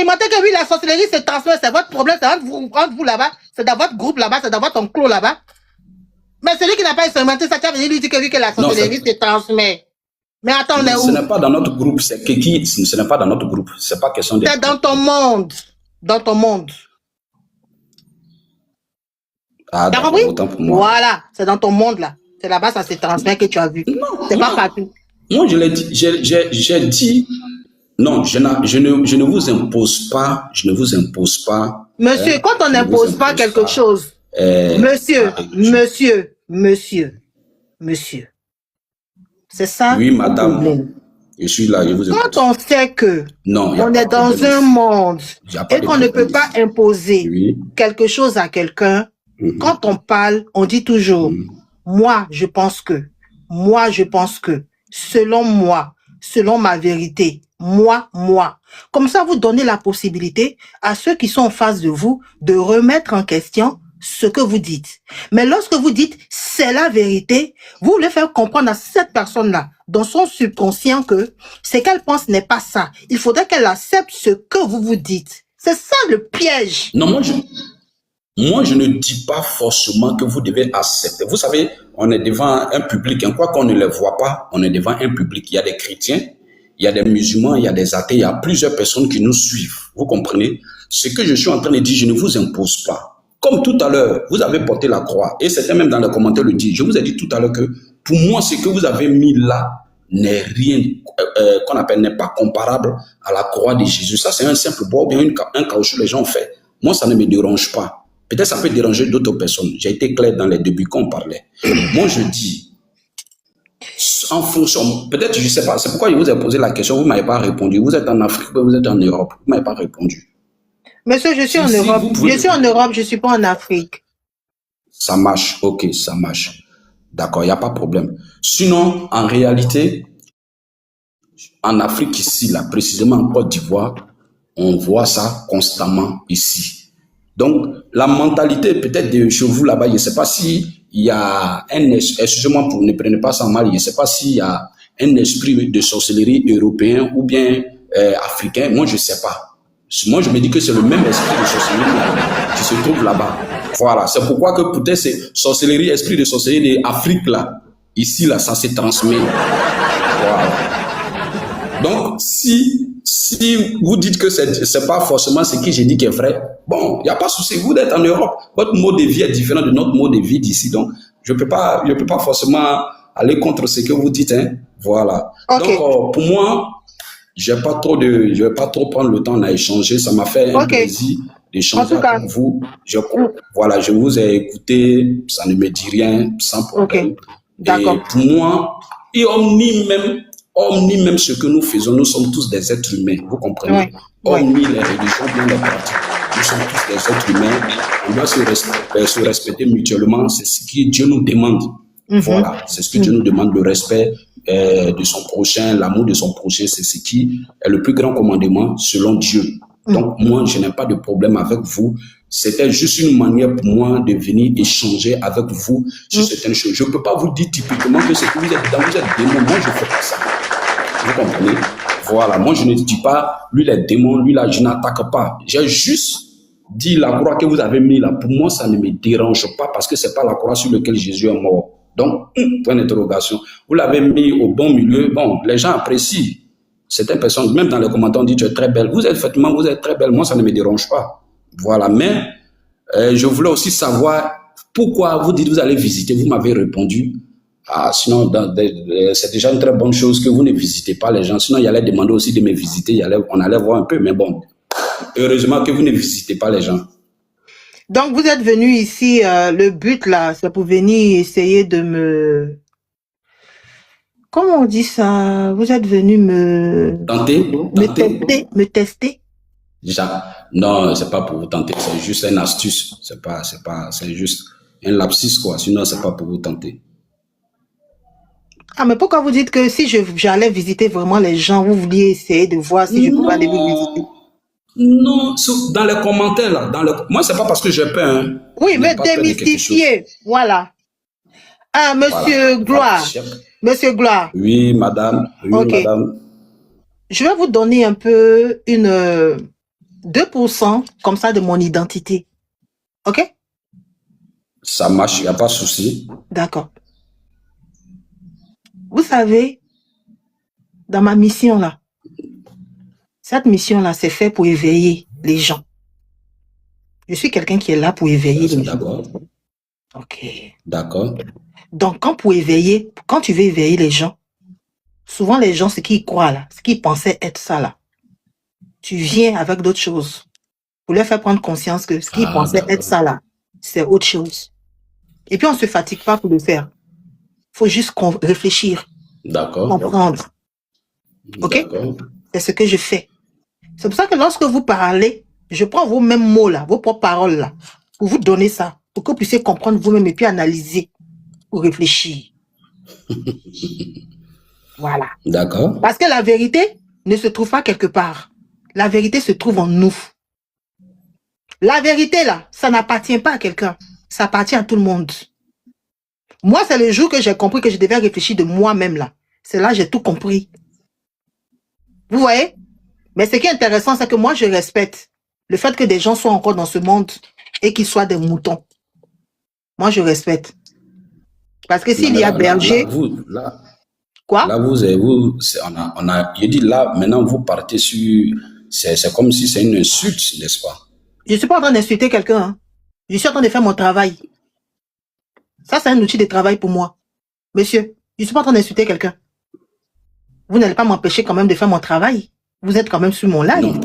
expérimenté que oui, la sorcellerie se transmet, c'est votre problème, c'est entre vous là-bas, c'est dans votre groupe là-bas, c'est dans votre enclos là-bas. Mais celui qui n'a pas expérimenté ça, tu as venu lui dire que oui, que la sorcellerie se transmet. Mais attends, on est où? Ce n'est pas dans notre groupe, ce n'est pas dans notre groupe, c'est pas question de... C'est dans ton monde. Dans ton monde. Ah, t'as compris? Autant pour moi. Voilà, c'est dans ton monde là. C'est là-bas, ça se transmet que tu as vu. C'est pas partout. Moi, je l'ai dit, j'ai dit, non, je ne vous impose pas, Monsieur, quand on n'impose pas quelque chose, monsieur. C'est ça. Oui, madame. Je suis là, je vous écoute. Quand on sait que on est dans un monde et qu'on ne peut pas imposer quelque chose à quelqu'un, quand on parle, on dit toujours, moi, je pense que, selon moi, selon ma vérité, moi. Comme ça, vous donnez la possibilité à ceux qui sont en face de vous de remettre en question ce que vous dites. Mais lorsque vous dites c'est la vérité, vous voulez faire comprendre à cette personne-là, dans son subconscient, que ce qu'elle pense n'est pas ça. Il faudrait qu'elle accepte ce que vous vous dites. C'est ça le piège. Non, moi, je ne dis pas forcément que vous devez accepter. Vous savez, on est devant un public. Quoi qu'on ne les voit pas, on est devant un public. Il y a des chrétiens, il y a des musulmans, il y a des athées, il y a plusieurs personnes qui nous suivent. Vous comprenez? Ce que je suis en train de dire, je ne vous impose pas. Comme tout à l'heure, vous avez porté la croix, et c'était même dans les commentaires le dit. Je vous ai dit tout à l'heure que pour moi, ce que vous avez mis là n'est rien, qu'on appelle, n'est pas comparable à la croix de Jésus. Ça, c'est un simple bois, bien un caoutchouc, les gens ont fait. Moi, ça ne me dérange pas. Peut-être ça peut déranger d'autres personnes. J'ai été clair dans les débuts quand on parlait. Moi, je dis, en fonction, peut-être, je ne sais pas, c'est pourquoi je vous ai posé la question, vous ne m'avez pas répondu. Vous êtes en Afrique, vous êtes en Europe, vous ne m'avez pas répondu. Monsieur, je suis en Europe. Je suis en Europe, je ne suis pas en Afrique. Ça marche, ok, ça marche. D'accord, il n'y a pas de problème. Sinon, en réalité, en Afrique ici, là, précisément en Côte d'Ivoire, on voit ça constamment ici. Donc, la mentalité peut-être de chez vous là-bas, je ne sais pas si il y a un, excusez-moi pour ne prenez pas ça mal, je ne sais pas s'il y a un esprit de sorcellerie européen ou bien africain, moi je ne sais pas. Moi je me dis que c'est le même esprit de sorcellerie qui se trouve là-bas. Voilà, c'est pourquoi que peut-être c'est sorcellerie, esprit de sorcellerie d'Afrique là, ici là, ça se transmet. Voilà. Donc, si vous dites que c'est pas forcément ce que j'ai dit qui est vrai, bon, il n'y a pas de souci. Vous êtes en Europe, votre mode de vie est différent de notre mode de vie d'ici. Donc, je peux pas forcément aller contre ce que vous dites. Hein. Voilà. Okay. Donc, pour moi, je vais pas trop prendre le temps à échanger. Ça m'a fait un plaisir d'échanger avec vous. Voilà, je vous ai écouté. Ça ne me dit rien, sans problème. Okay. D'accord. Et pour moi, et omni même ce que nous faisons, nous sommes tous des êtres humains, vous comprenez? Omni les religions, bien les pratiques, nous sommes tous des êtres humains, on doit se respecter mutuellement, c'est ce que Dieu nous demande. Voilà, c'est ce que Dieu nous demande, le respect de son prochain, l'amour de son prochain, c'est ce qui est le plus grand commandement selon Dieu. Donc moi, je n'ai pas de problème avec vous. C'était juste une manière pour moi de venir échanger avec vous sur certaines choses. Je ne peux pas vous dire typiquement que ce que vous êtes dans, vous êtes démon. Moi, je ne fais pas ça. Vous comprenez? Voilà. Moi, je ne dis pas, lui, les démons, lui, là, je n'attaque pas. J'ai juste dit la croix que vous avez mis là. Pour moi, ça ne me dérange pas parce que ce n'est pas la croix sur laquelle Jésus est mort. Donc, point d'interrogation. Vous l'avez mis au bon milieu. Bon, les gens apprécient. Certaines personnes, même dans les commentaires, on dit tu es très belle. Vous êtes très belle. Moi, ça ne me dérange pas. Voilà, mais je voulais aussi savoir pourquoi vous dites vous allez visiter. Vous m'avez répondu. Ah, sinon, c'est déjà une très bonne chose que vous ne visitez pas les gens. Sinon, il allait demander aussi de me visiter. On allait voir un peu, mais bon, heureusement que vous ne visitez pas les gens. Donc, vous êtes venu ici, le but là, c'est pour venir essayer de me... Comment on dit ça? Vous êtes venu me... Me tester? Déjà, non, c'est pas pour vous tenter, c'est juste une astuce. C'est juste un lapsus, quoi. Sinon, c'est pas pour vous tenter. Ah, mais pourquoi vous dites que si j'allais visiter vraiment les gens, vous vouliez essayer de voir si je pouvais aller vous visiter? Non, dans les commentaires, là, moi, c'est pas parce que j'ai peur. Hein. Oui, mais démystifier, voilà. Ah, monsieur Gloire. Monsieur Gloire. Oui, madame. Oui, madame. Je vais vous donner un peu une 2% comme ça de mon identité. OK? Ça marche, il n'y a pas de souci. D'accord. Vous savez, dans ma mission là, cette mission là, c'est fait pour éveiller les gens. Je suis quelqu'un qui est là pour éveiller les gens. D'accord. OK. D'accord. Donc, quand tu veux éveiller les gens, souvent les gens, ce qu'ils croient là, ce qu'ils pensaient être ça là, tu viens avec d'autres choses pour leur faire prendre conscience que ce qu'ils pensaient être ça là, c'est autre chose. Et puis, on ne se fatigue pas pour le faire. Il faut juste réfléchir, comprendre. OK? C'est ce que je fais. C'est pour ça que lorsque vous parlez, je prends vos mêmes mots là, vos propres paroles là, pour vous donner ça, pour que vous puissiez comprendre vous-même et puis analyser ou réfléchir. Voilà. D'accord. Parce que la vérité ne se trouve pas quelque part. La vérité se trouve en nous. La vérité là, ça n'appartient pas à quelqu'un. Ça appartient à tout le monde. Moi, c'est le jour que j'ai compris que je devais réfléchir de moi-même là. C'est là que j'ai tout compris. Vous voyez? Mais ce qui est intéressant, c'est que moi, je respecte le fait que des gens soient encore dans ce monde et qu'ils soient des moutons. Moi, je respecte. Parce que s'il y a berger... Quoi? Là, je dis là, maintenant, vous partez sur... C'est comme si c'est une insulte, n'est-ce pas? Je ne suis pas en train d'insulter quelqu'un. Hein. Je suis en train de faire mon travail. Ça, c'est un outil de travail pour moi. Monsieur, je ne suis pas en train d'insulter quelqu'un. Vous n'allez pas m'empêcher quand même de faire mon travail. Vous êtes quand même sur mon live. Non,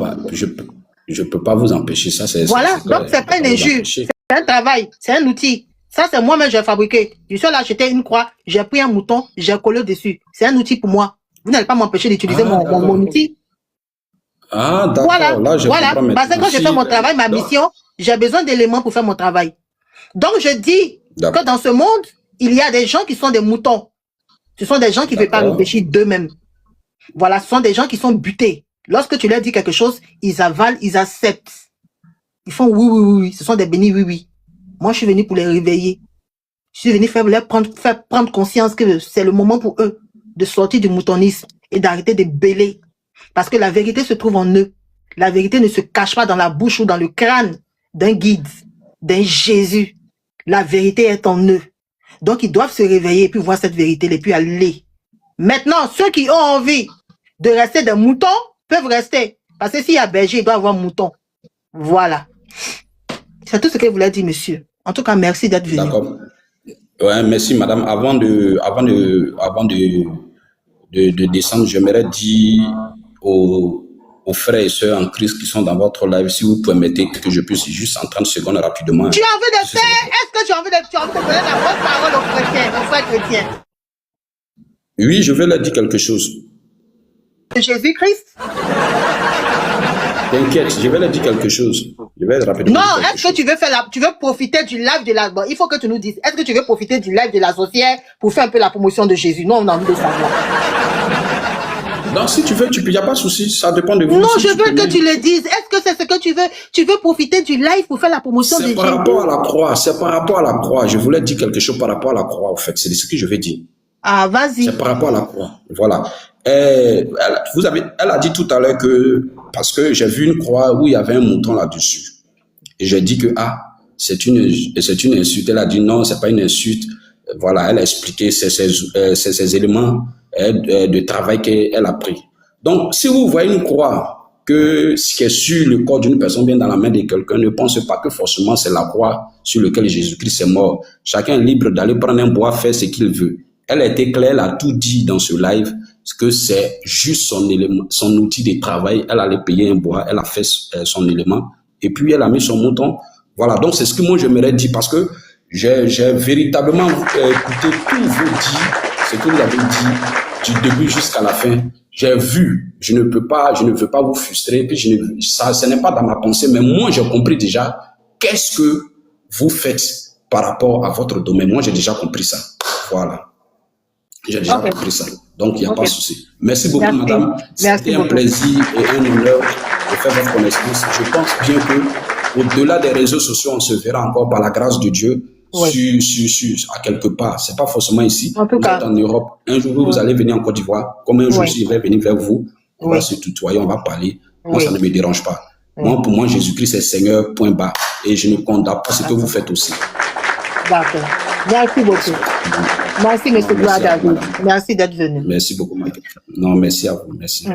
je peux pas vous empêcher. Ça, voilà, donc c'est pas une injure. C'est un travail, c'est un outil. Ça, c'est moi-même, j'ai fabriqué. Je suis allé acheter une croix, j'ai pris un mouton, j'ai collé dessus. C'est un outil pour moi. Vous n'allez pas m'empêcher d'utiliser mon outil. Ah, d'accord. Voilà, là, je voilà. Parce que quand je fais mon travail, ma mission, j'ai besoin d'éléments pour faire mon travail. Donc, je dis que dans ce monde, il y a des gens qui sont des moutons. Ce sont des gens qui ne veulent pas réfléchir d'eux-mêmes. Voilà, ce sont des gens qui sont butés. Lorsque tu leur dis quelque chose, ils avalent, ils acceptent. Ils font oui, oui, oui, oui. Ce sont des bénis oui, oui. Moi, je suis venu pour les réveiller. Je suis venu faire prendre conscience que c'est le moment pour eux de sortir du moutonisme et d'arrêter de bêler. Parce que la vérité se trouve en eux. La vérité ne se cache pas dans la bouche ou dans le crâne d'un guide, d'un Jésus. La vérité est en eux. Donc, ils doivent se réveiller et puis voir cette vérité et puis aller. Maintenant, ceux qui ont envie de rester des moutons peuvent rester. Parce que s'il y a berger, il doit y avoir mouton. Voilà. C'est tout ce que je voulais dire, monsieur. En tout cas, merci d'être venu. D'accord. Ouais, merci, madame. Avant de descendre, j'aimerais dire aux frères et sœurs en Christ qui sont dans votre live, si vous permettez que je puisse juste en 30 secondes rapidement. Tu as envie de faire? Est-ce que tu as envie de donner la bonne parole aux frères chrétiens? Oui, je vais leur dire quelque chose. Jésus-Christ? T'inquiète, je vais leur dire quelque chose. Je vais rapidement. Non, est-ce que tu veux profiter du live de la... Bon, il faut que tu nous dises, est-ce que tu veux profiter du live de la sorcière pour faire un peu la promotion de Jésus? Non, on a envie de savoir. Non, si tu veux, il n'y a pas de souci, ça dépend de vous. Non, si je veux que tu le dises. Est-ce que c'est ce que tu veux? Tu veux profiter du live pour faire la promotion de Jésus? C'est par rapport à la croix, c'est par rapport à la croix. Je voulais dire quelque chose par rapport à la croix, en fait. C'est ce que je vais dire. Ah, vas-y. C'est par rapport à la croix. Voilà. Elle a dit tout à l'heure que, parce que j'ai vu une croix où il y avait un mouton là-dessus. Et j'ai dit que, c'est une insulte. Elle a dit non, c'est pas une insulte. Voilà, elle a expliqué ces éléments de travail qu'elle a pris. Donc, si vous voyez une croix qui est sur le corps d'une personne, bien dans la main de quelqu'un, ne pensez pas que forcément c'est la croix sur laquelle Jésus-Christ est mort. Chacun est libre d'aller prendre un bois, faire ce qu'il veut. Elle a été claire, elle a tout dit dans ce live, que c'est juste son outil de travail. Elle allait payer un bois, elle a fait son élément, et puis elle a mis son mouton. Voilà, donc c'est ce que moi j'aimerais dire, parce que j'ai véritablement écouté tous vos dits, ce que vous avez dit du début jusqu'à la fin. J'ai vu, je ne veux pas vous frustrer, puis ce n'est pas dans ma pensée, mais moi j'ai compris déjà qu'est-ce que vous faites par rapport à votre domaine. Moi j'ai déjà compris ça. Voilà. J'ai déjà compris ça. Donc, il n'y a pas de souci. Merci beaucoup, madame. C'était un plaisir et un honneur de faire votre connaissance. Je pense bien que, au-delà des réseaux sociaux, on se verra encore par la grâce de Dieu à quelque part. C'est pas forcément ici. En tout cas. Vous êtes en Europe. Un jour, vous allez venir en Côte d'Ivoire. Comme un jour, je vais venir vers vous. On va se tutoyer, on va parler. Moi, ça ne me dérange pas. Moi, pour moi, Jésus-Christ est Seigneur, point bas. Et je ne condamne pas ce que vous faites aussi. D'accord. Merci beaucoup. Merci, M. Gloire David. Merci d'être venu. Merci beaucoup, Michael. Non, merci à vous. Merci.